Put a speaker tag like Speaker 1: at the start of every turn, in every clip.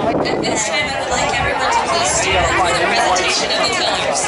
Speaker 1: At this time, I would like everyone to please stand for the presentation of the colors.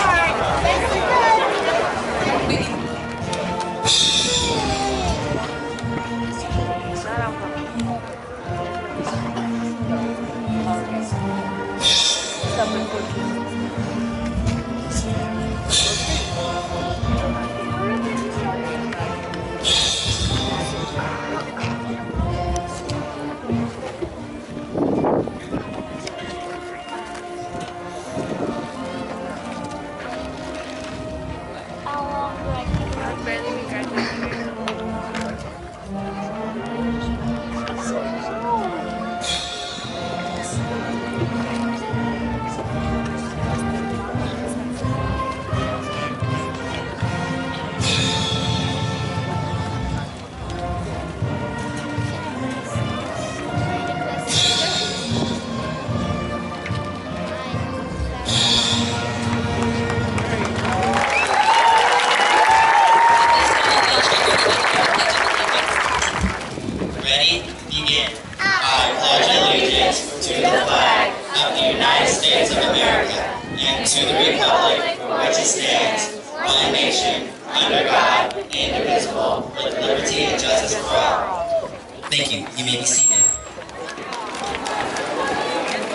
Speaker 2: Thank you. You may be seated.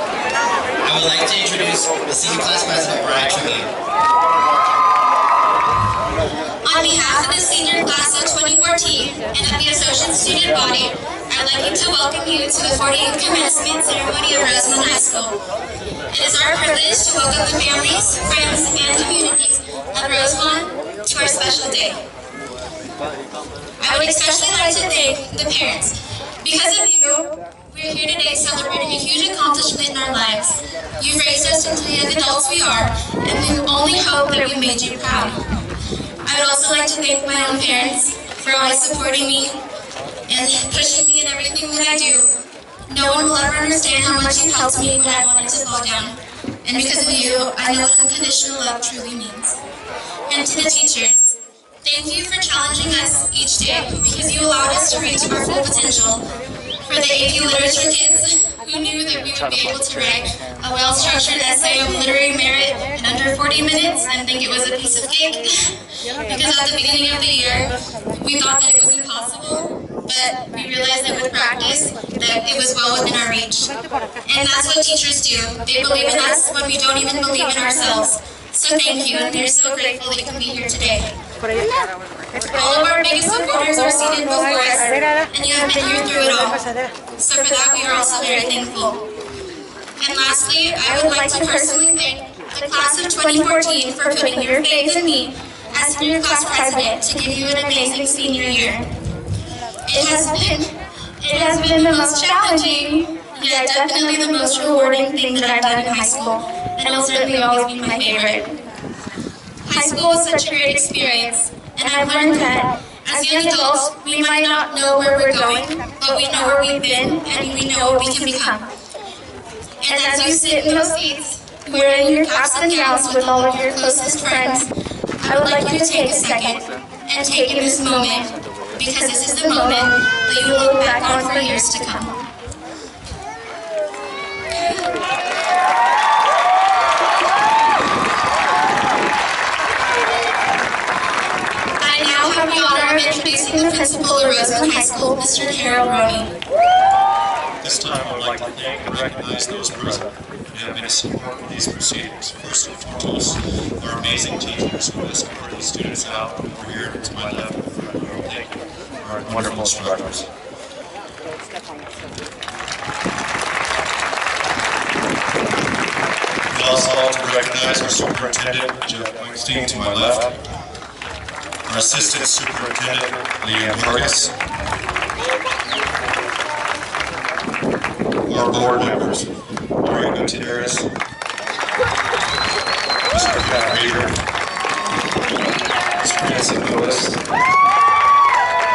Speaker 2: I would like to introduce the senior class president, Mariah Trujillo.
Speaker 3: On behalf of the senior class of 2014 and of the associate student body, I'd like to welcome you to the 48th commencement ceremony of Rosamond High School. It is our privilege to welcome the families, friends, and communities of Rosamond to our special day. I would especially like to thank the parents. Because of you, we're here today celebrating a huge accomplishment in our lives. You've raised us into the young adults we are, and we only hope that we made you proud. I would also like to thank my own parents for always supporting me and pushing me in everything that I do. No one will ever understand how much you helped me when I wanted to fall down. And because of you, I know what unconditional love truly means. And to the teachers, thank you for challenging us each day because you allowed us to reach our full potential. For the AP Literature kids who knew that we would be able to write a well-structured essay of literary merit in under 40 minutes and think it was a piece of cake. Because at the beginning of the year, we thought that it was impossible, but we realized that with practice, that it was well within our reach. And that's what teachers do. They believe in us when we don't even believe in ourselves. So thank you, and we're so grateful that you can be here today. All of our biggest supporters are seated before us, and you have been here through it all. So for that, we are also very thankful. And lastly, I would like to personally thank the class of 2014 for putting your faith in me as senior class president to give you an amazing senior year. It has been the most challenging, yet definitely the most rewarding thing that I've done in high school, and it will certainly always be my favorite. High school is such a great experience, and I've learned that as young adults, we might not know where we're going, but we know where we've been, and we know what we can become. And as you sit in those seats, wearing your caps and gowns with all of your closest friends, I would like you to take a second and take in this moment, because this is the moment that you will look back on for years to come. I now have the honor of introducing the principal of Rosamond High School, Mr. Roney.
Speaker 4: This time I would like to thank and recognize those present who have been a support of these proceedings. First and foremost, our amazing teachers who have supported the students out over here to my left. Thank you. Our wonderful instructors. We'd also like to recognize our superintendent, Jeff Weinstein, to my left. Our assistant superintendent, Leanne Vargas. Our board members, Maria Gutierrez, Mr. Pat Reader, Mr. Nancy Lewis,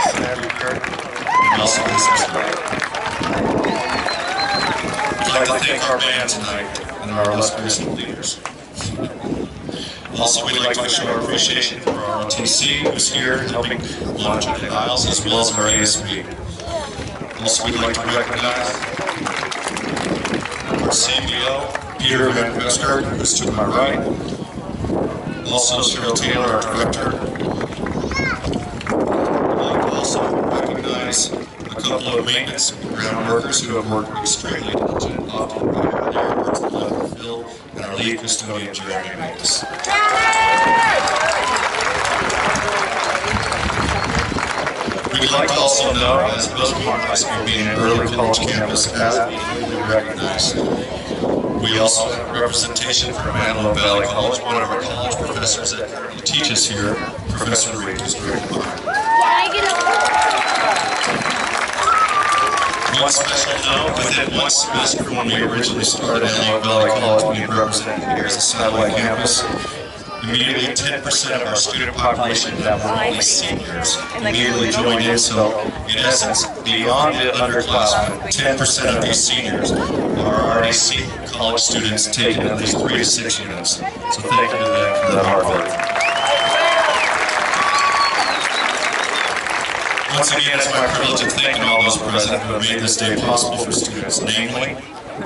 Speaker 4: Mr. Andrew Kirk, and also Mr. Sprague. I'd like to thank our band tonight and our illustrious leaders. Also, we'd like to show our appreciation for our ROTC who's here helping launch the aisles, as well as our ASB. Also, we'd like to recognize our CBO, Peter Van Vester, who's to my right. Also, Cheryl Taylor, our director. I'd like to also recognize a couple of maintenance and ground workers who have worked extremely diligent, often right out there towards the left field, and our lead custodian, Jeremy Mays. We'd like to also note, as Rosamond High School being an early college campus, has been duly recognized. We also have representation from Antelope Valley College. One of our college professors that currently teaches here, Professor RHS Graduation. One special note, within one semester when we originally started Antelope Valley College being represented here as a satellite campus, immediately 10% of our student population that were only seniors immediately joined in. So in essence, beyond the underclassmen, 10% of these seniors are RHS college students taking at least 3 to 6 units. So thank you to them for that hard work. Once again, it's my privilege to thank all those present who have made this day possible for students, namely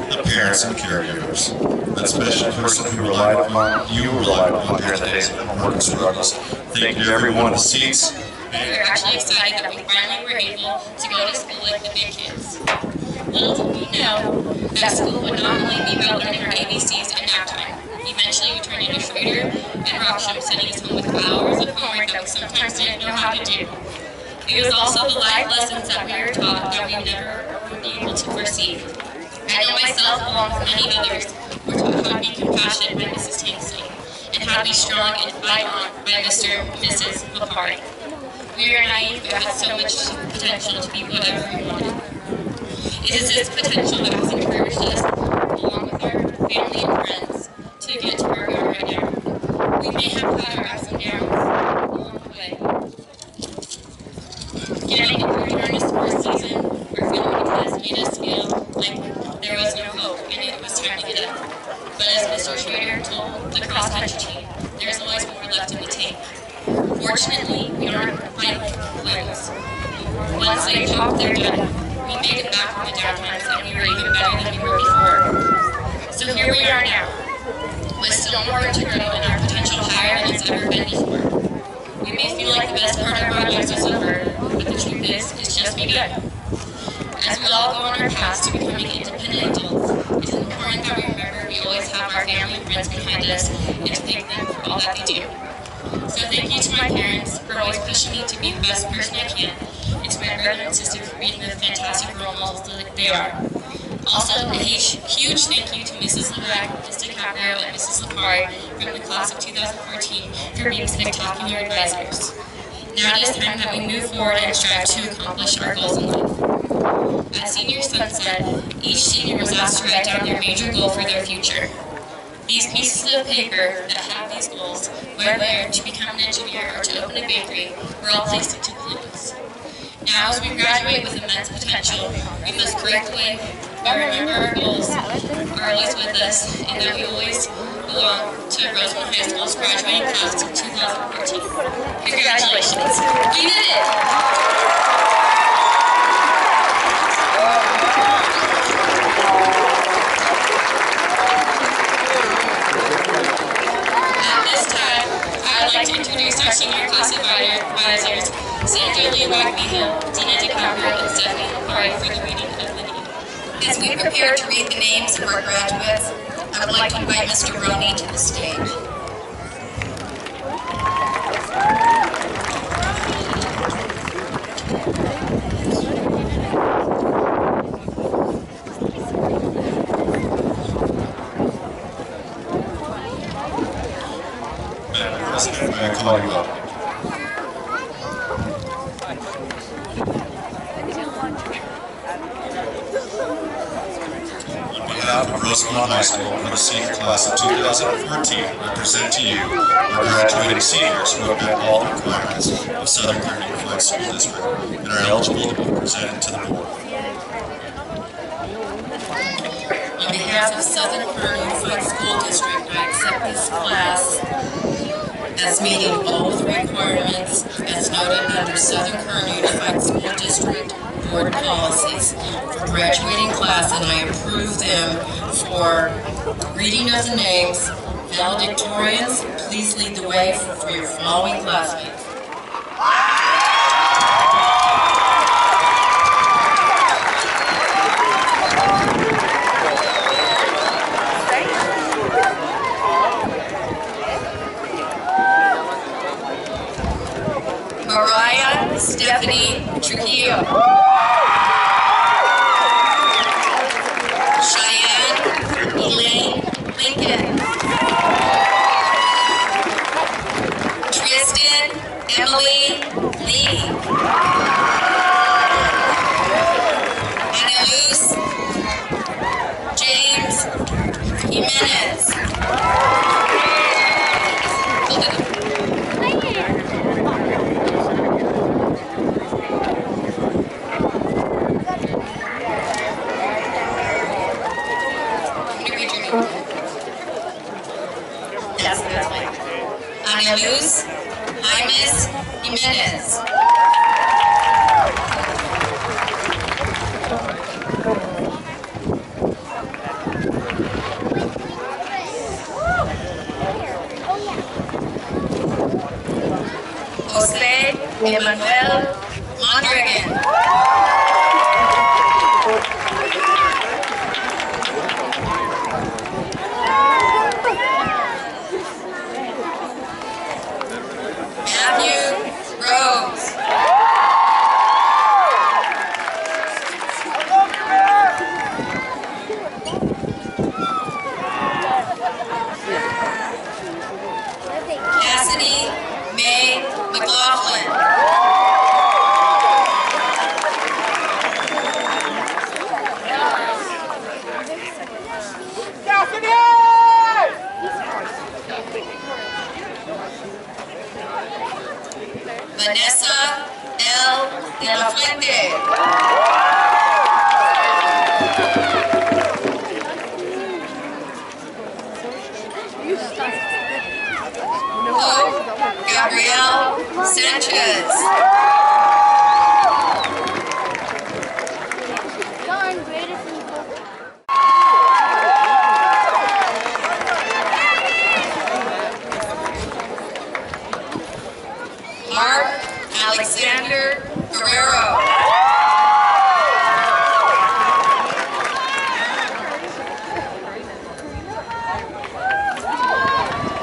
Speaker 4: the parents and caregivers. That special person who you relied upon during the days of homework and struggles. Thank you to everyone in the seats.
Speaker 3: We're actually excited that we finally were able to go to school like the big kids. Little did we know that school would not only be about learning our ABCs and nap time. Eventually we turned into Schroeder and Rosamond, sending us home with hours of homework that we sometimes didn't know how to do. It was also the life lessons that we were taught that we never would be able to foresee. I know myself, along with many others, were taught how to be compassionate by Mrs. Tanksley and how to be strong and fight on by Mr. and Mrs. McLaughlin. We were naive but had so much potential to be whatever we wanted. It is this potential that has encouraged us, along with our family and friends, to get to where we are right now. We may have had our ups and downs along the way. Getting through during the sports season or feeling the test made us feel like there was no hope and it was time to get up. But as Mr. Schroeder told the cross-country team, there's always more left in the tank. Fortunately, we aren't like whales. Once they popped their gun, we made it back from the down times and we were even better than we were before. So here we are now, with still more to grow and our potential higher than it's ever been before. We may feel like the best part of our lives is over, but the truth is, it's just begun. As we all go on our paths to becoming independent adults, it's important that we remember we always have our family and friends behind us and to thank them for all that they do. So thank you to my parents for always pushing me to be the best person I can, and to my brother and sister for being the fantastic role models that they are. Also, a huge thank you to Mrs. Levesque, Mrs. DiCaprio, and Mrs. Lipari from the class of 2014 for being spectacular advisors. Now it is time that we move forward and strive to accomplish our goals in life. At Senior Sunset, each senior was asked to write down their major goal for their future. These pieces of paper that have these goals, whether to become an engineer or to open a bakery, were all placed into balloons. Now, as we graduate with immense potential, we must break away but remember our goals are always with us and that we always belong to Rosamond High School's graduating class of 2014. Congratulations! We did it! At this time, I would like to introduce our senior class advisors, Sandra Lee Wagmehill, Dina DiCaprio, and Stephanie Lipari for the reading of the name. As we prepare to read the names of our graduates, I would like to invite Mr. Roney to the stage.
Speaker 4: Madam President, may I call you up? Of Rosamond High School for the senior class of 2014, I present to you our graduating seniors who have met all the requirements of Southern Kern Unified School District and are eligible to be presented to the board.
Speaker 1: On behalf of Southern Kern Unified School District, I accept this class as meeting all the requirements as noted under Southern Kern Unified School District board policies for graduating class, and I approve them for reading of the names. Valedictorians, please lead the way for your following classmates. Mariah Stephanie Trujillo. Cheyenne Elaine Lincoln. Tristan Emily Lee. Annaluz James Jimenez. Annaluz James Jimenez. Jose Emmanuel Mondragon. Rose. Kassidy McLaughlin. Vanessa L. De La Fuente. Gabrielle Sanchez. Mark Alexander Guerrero.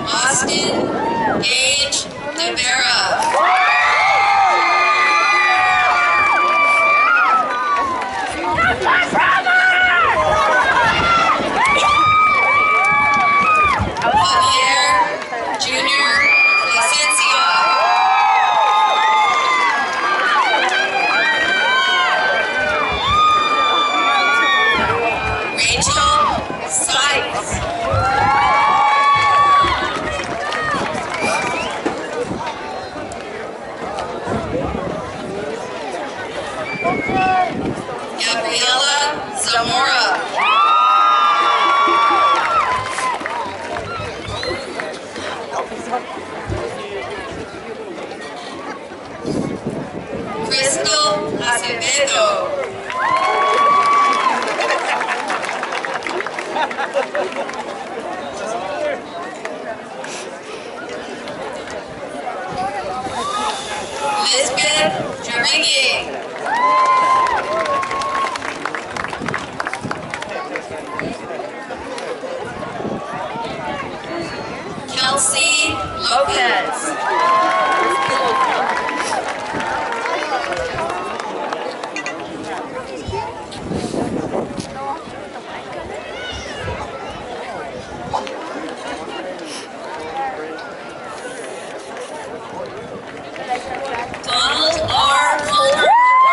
Speaker 1: Austin Gage De Vera. Javier Jr. Placencia. Rachel Sykes. Gabriela Zamora. Crystal Acevedo. Lisbeth Jarigi. Kelsey Lopez. Donald R. Fuller.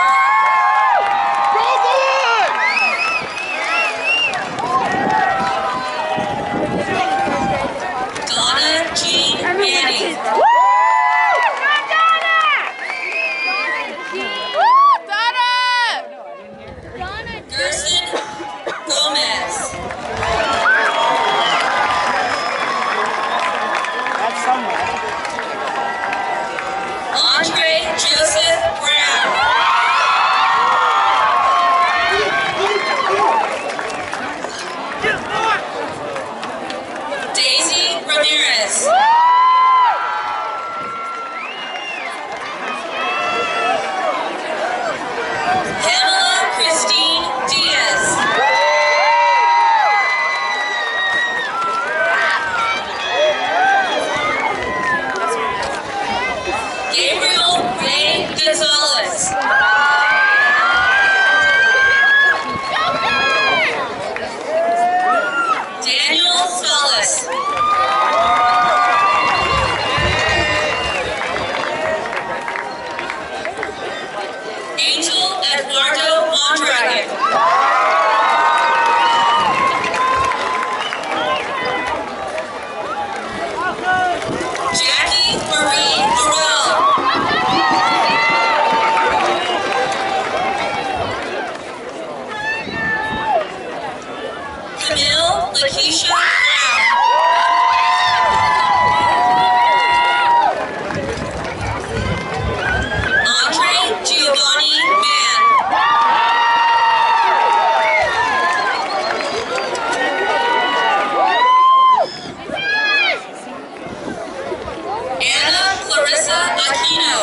Speaker 1: Joyce. Pamela Christine Diaz. Gabriel Ray Gonzalez. Daniel Solis. Angel Eduardo Mondragon. Jackie Marie Burrell. Camille Lakeisha Brown. Andre Giovanni Mann. Anna Clarissa Aquino.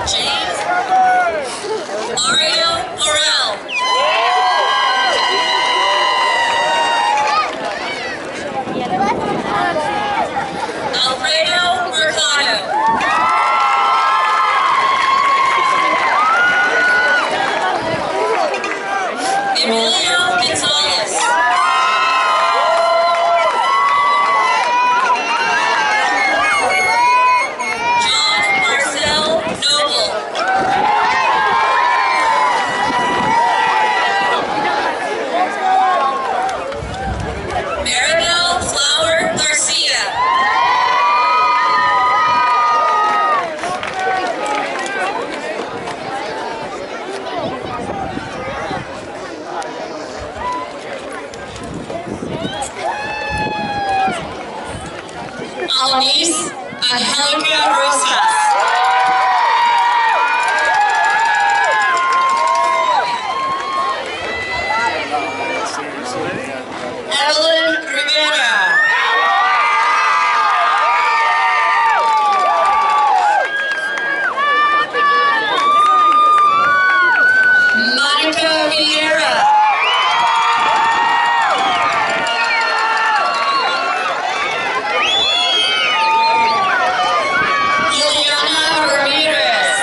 Speaker 1: James Mario Morel. Alfredo Mercado. Emilio Gonzalez. John Marcel Noble. Maribel Flower Garcia. Alanis Angelica Rosas. Evelyn Rivera. Monica Vieira. Juliana Ramirez.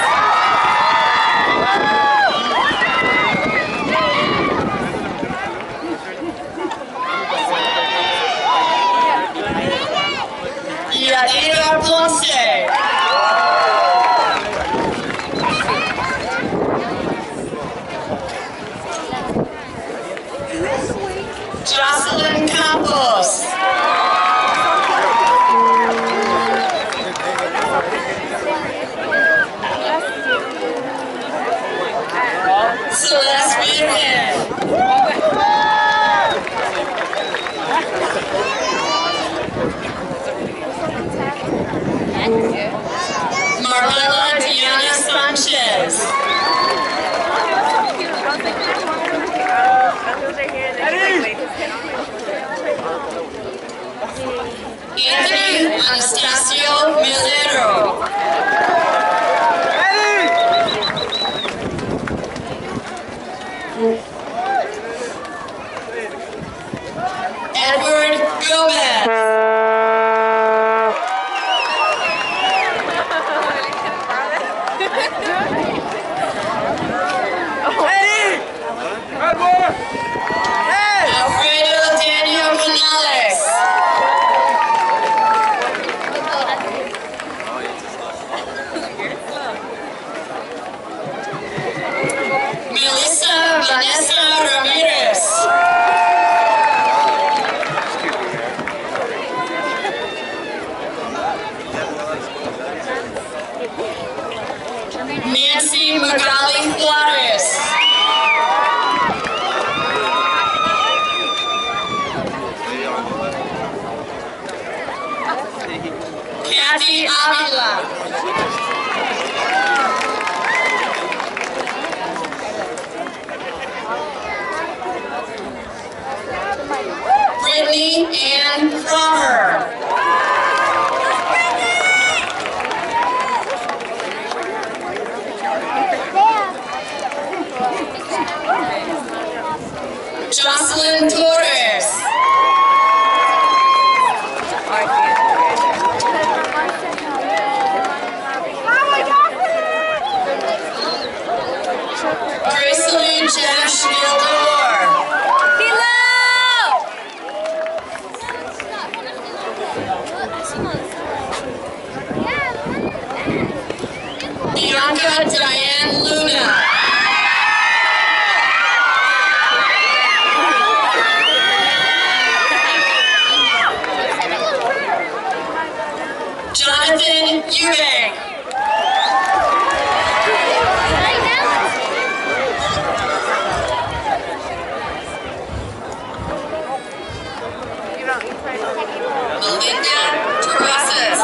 Speaker 1: Yadira Ponce. Jocelyn Campos. Celeste Manhan. Marcela Diana Sanchez. Anthony Anastasio Milero. Edward Gomez. Alfredo Daniel Canales. Melissa Vanessa Ramirez. Nancy Magali Juarez. Kathy Avila. Diane Luna. Jonathan Eubank. Melinda Terrasas.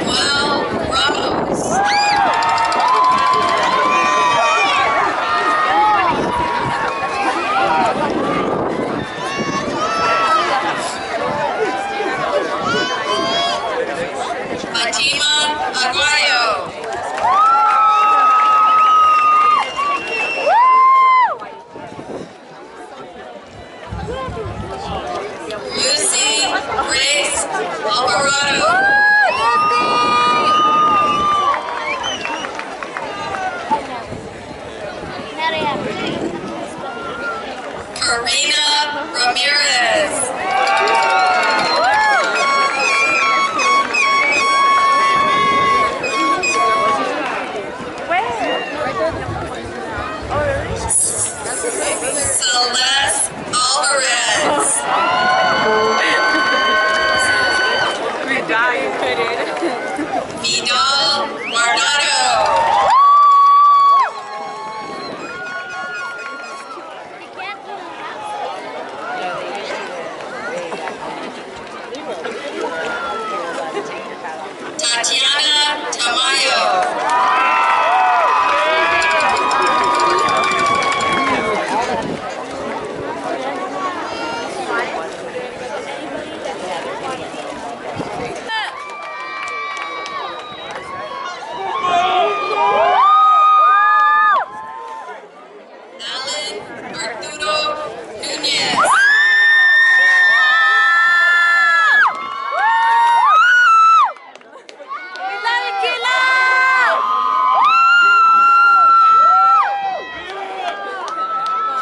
Speaker 1: Manuel Ramos. Fatima Aguayo. Lucy Grace Alvarado. Karina Ramirez. Celeste Alvarez. Vidal Guardado. Tatiana Tamayo. Alan Arturo Nunez.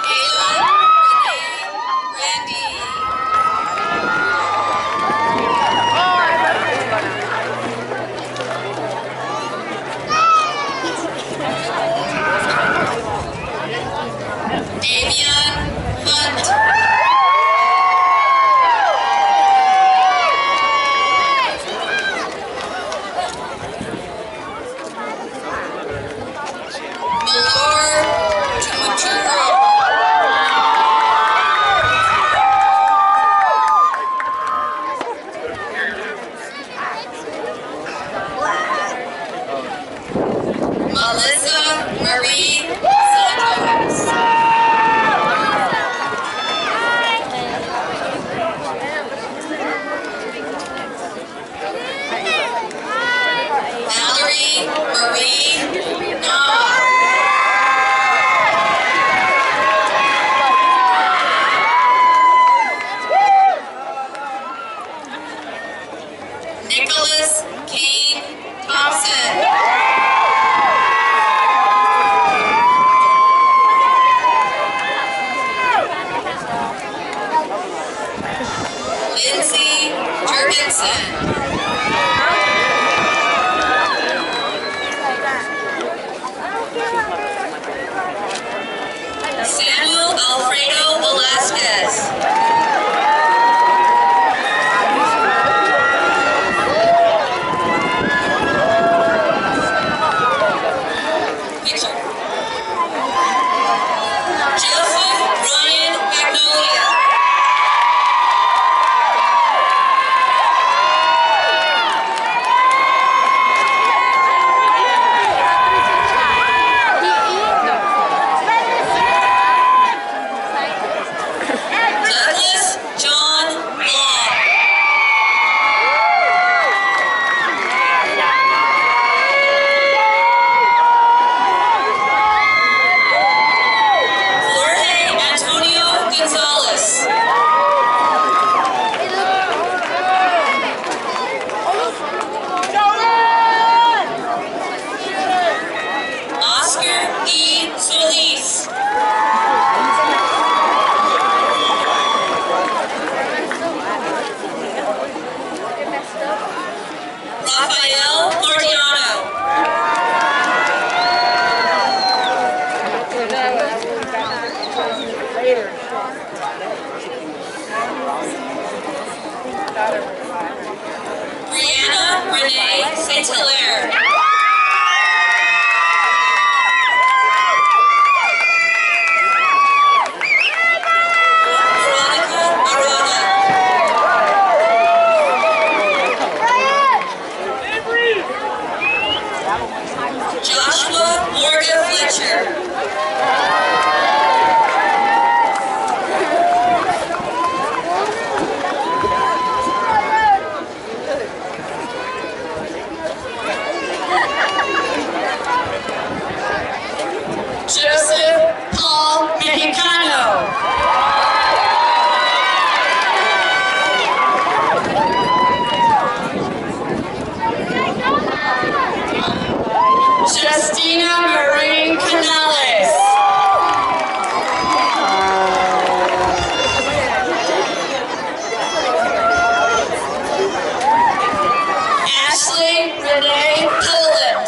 Speaker 1: Kayla Renee Randy. Damian
Speaker 3: Brianna Renee Saint-Hilaire. Joshua Morgan Fletcher. Joseph Paul Mexicano. Justina Marie Canales. Ashley Renee Poland.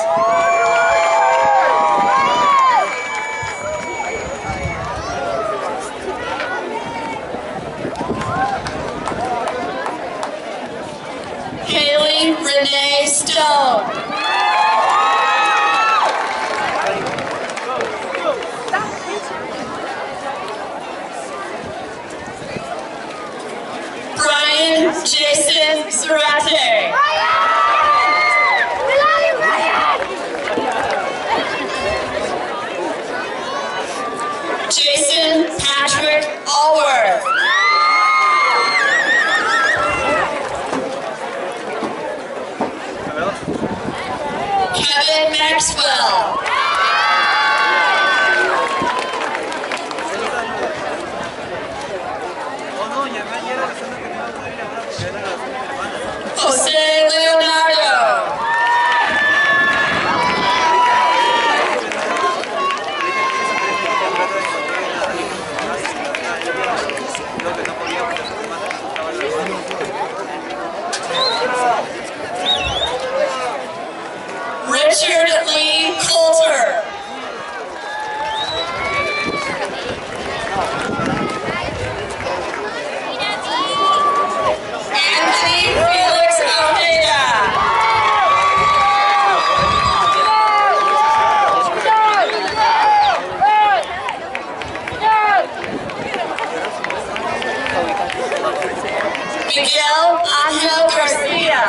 Speaker 3: Kaylee Renee Stone. Brian Jason Zarate. Jason Patrick Allworth. Kevin Maxwell. Jose Leonardo. Richard Lee Coulter. Anthony Felix Ojeda. Miguel Angel Garcia.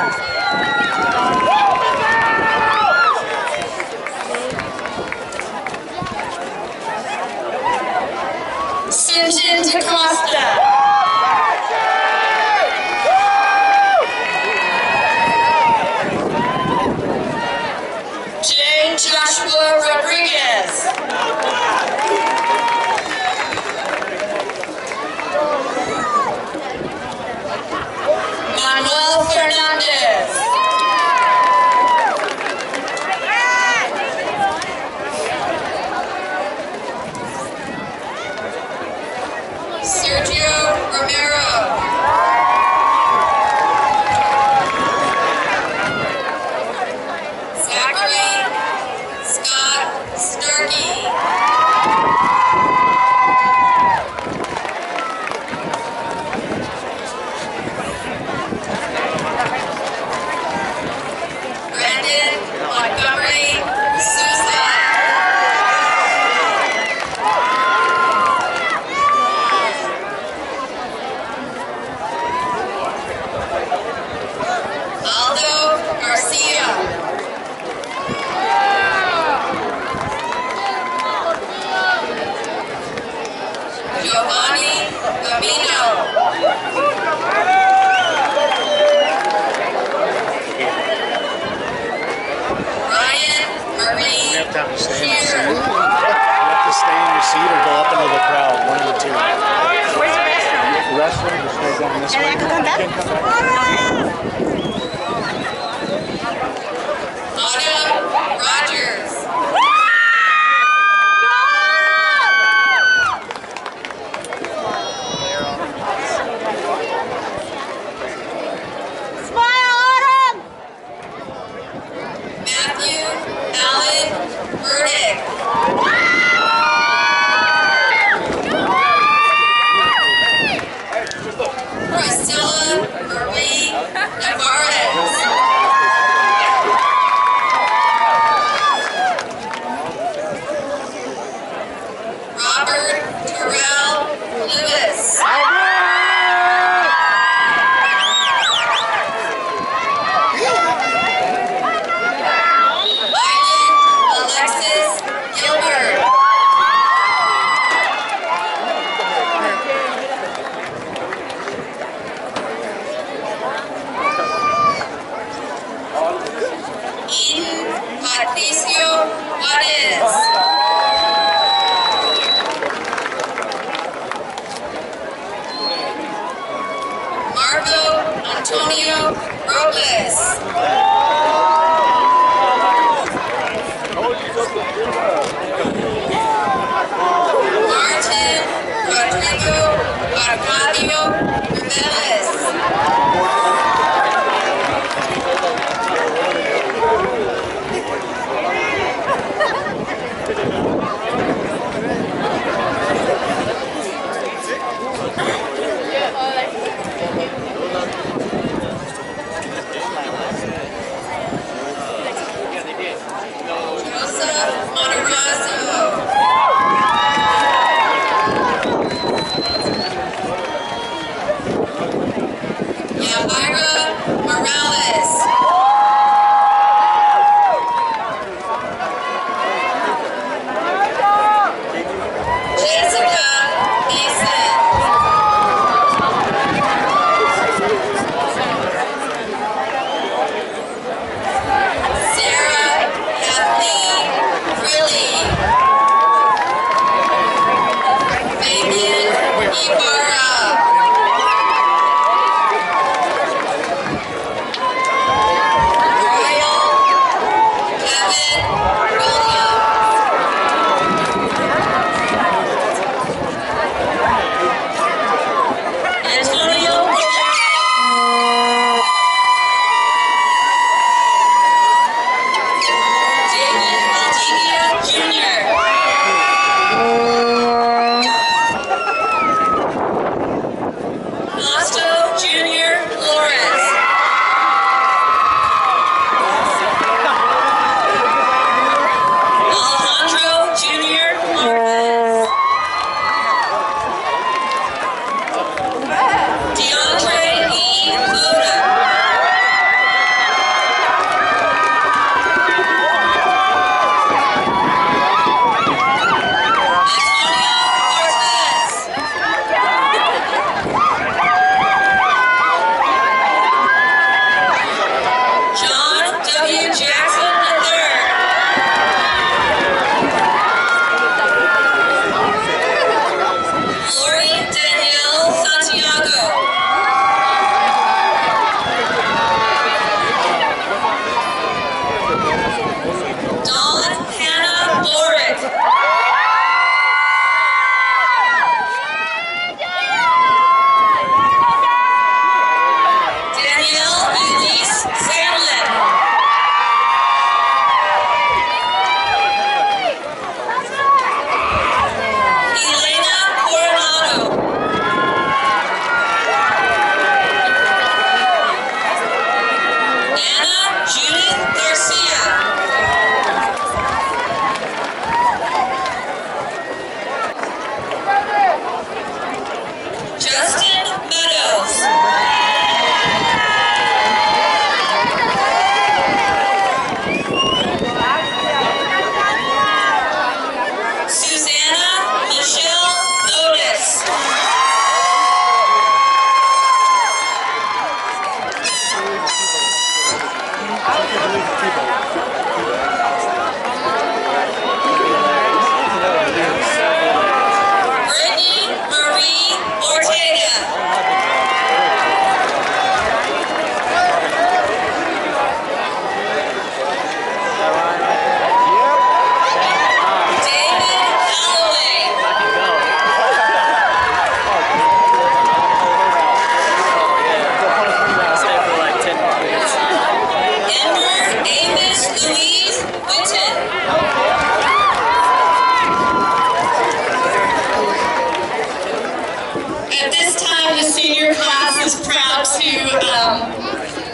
Speaker 3: Sinjin DaCosta. J. Joshua Rodriguez. Manuel Fernandez. Sergio Romero. Zachary Scott Starkey. Brandon Montgomery Sousa. Aldo Garcia. Giovanni Gabino. Ryan Marie
Speaker 5: You have to stay in your seat.
Speaker 3: Shearer.
Speaker 5: You have to stay in your seat or go up into the crowd. One of the two.
Speaker 6: Where's the restroom?
Speaker 5: The restroom just goes down this
Speaker 6: And
Speaker 5: way.
Speaker 6: I can come back?
Speaker 5: You can come back.
Speaker 3: Autumn Rogers. Matthew Allen Burdick.
Speaker 1: Robert Terrell Lewis. Alexis Gilbert. Eden Patricio Juarez. Marco Antonio Robles. Martin Rodrigo Arcadio Riveles. Joseph Monterazzo. Yamira Morales. Jessica Mason. Sarah Kathleen Grilly. Fabian Ibarra.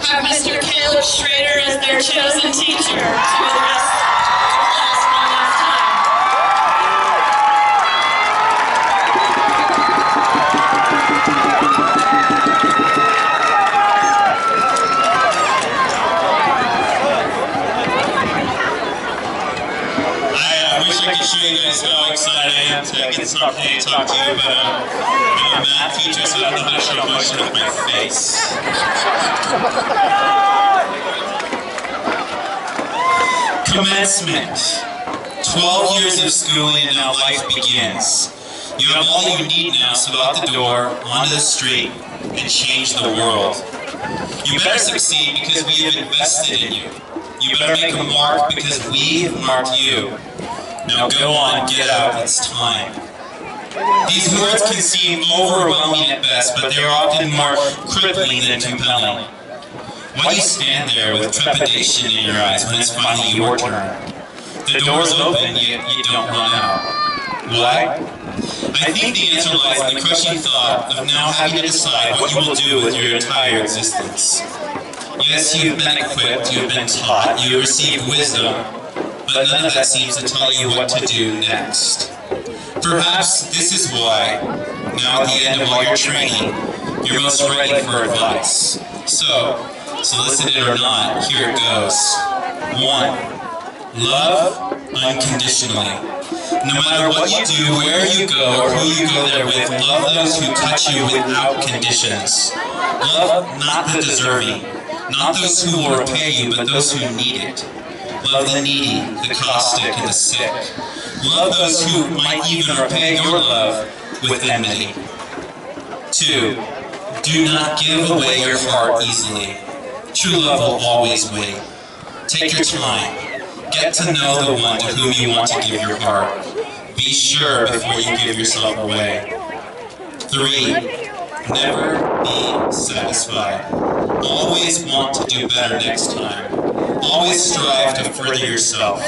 Speaker 1: Have Mr. Caleb Schroeder as their chosen teacher to address the class one last time.
Speaker 4: to get this opportunity to talk to you, but I'm a math teacher, so I don't know how to show emotion with my face. Commencement. 12 years of schooling and now life begins. You have all you need now, so go out the door, onto the street, and change the world. You better succeed because we have invested in you. You better make a mark because we have marked you. Now go on, get out, it's time. These words can seem overwhelming at best, but they are often more crippling than compelling. Why do you stand there with trepidation in your eyes when it's finally your turn? The door's open, yet you don't run out. Why? I think the answer lies in the crushing thought of now having to decide what you will do with your entire existence. Yes, you've been equipped, you've been taught, you have received wisdom, but none of that seems to tell you what to do next. Perhaps this is why, now at the end of all your training, you're most ready for advice. So, solicit it or not, here it goes. 1. Love unconditionally. No matter what you do, where you go, or who you go there with, love those who touch you without conditions. Love not the deserving, not those who will repay you, but those who need it. Love the needy, the caustic, and the sick. Love those who might even repay your love with enmity. 2. Do not give away your heart easily. True love will always wait. Take your time. Get to know the one to whom you want to give your heart. Be sure before you give yourself away. 3. Never be satisfied. Always want to do better next time. Always strive to further yourself.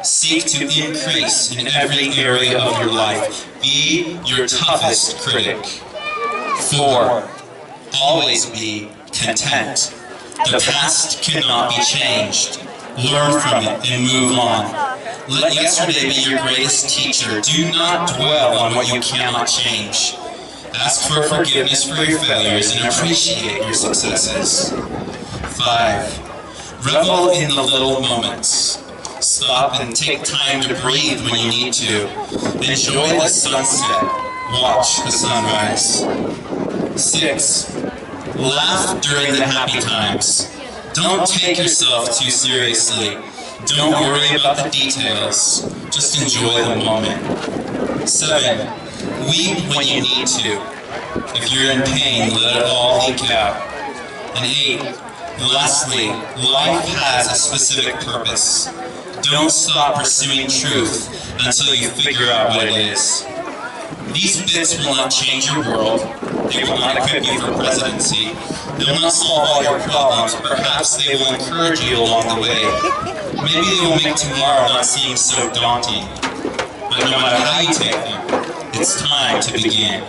Speaker 4: Seek to increase in every area of your life. Be your toughest critic. 4. Always be content. The past cannot be changed. Learn from it and move on. Let yesterday be your greatest teacher. Do not dwell on what you cannot change. Ask for forgiveness for your failures and appreciate your successes. 5. Revel in the little moments. Stop and take time to breathe when you need to. Enjoy the sunset. Watch the sunrise. 6. Laugh during the happy times. Don't take yourself too seriously. Don't worry about the details. Just enjoy the moment. 7. Weep when you need to. If you're in pain, let it all leak out. And 8. Lastly, life has a specific purpose. Don't stop pursuing truth until you figure out what it is. These bits will not change your world. They will not equip you for presidency. They will not solve all your problems. Perhaps they will encourage you along the way. Maybe they will make tomorrow not seem so daunting. But no matter how you take them, it's time to begin.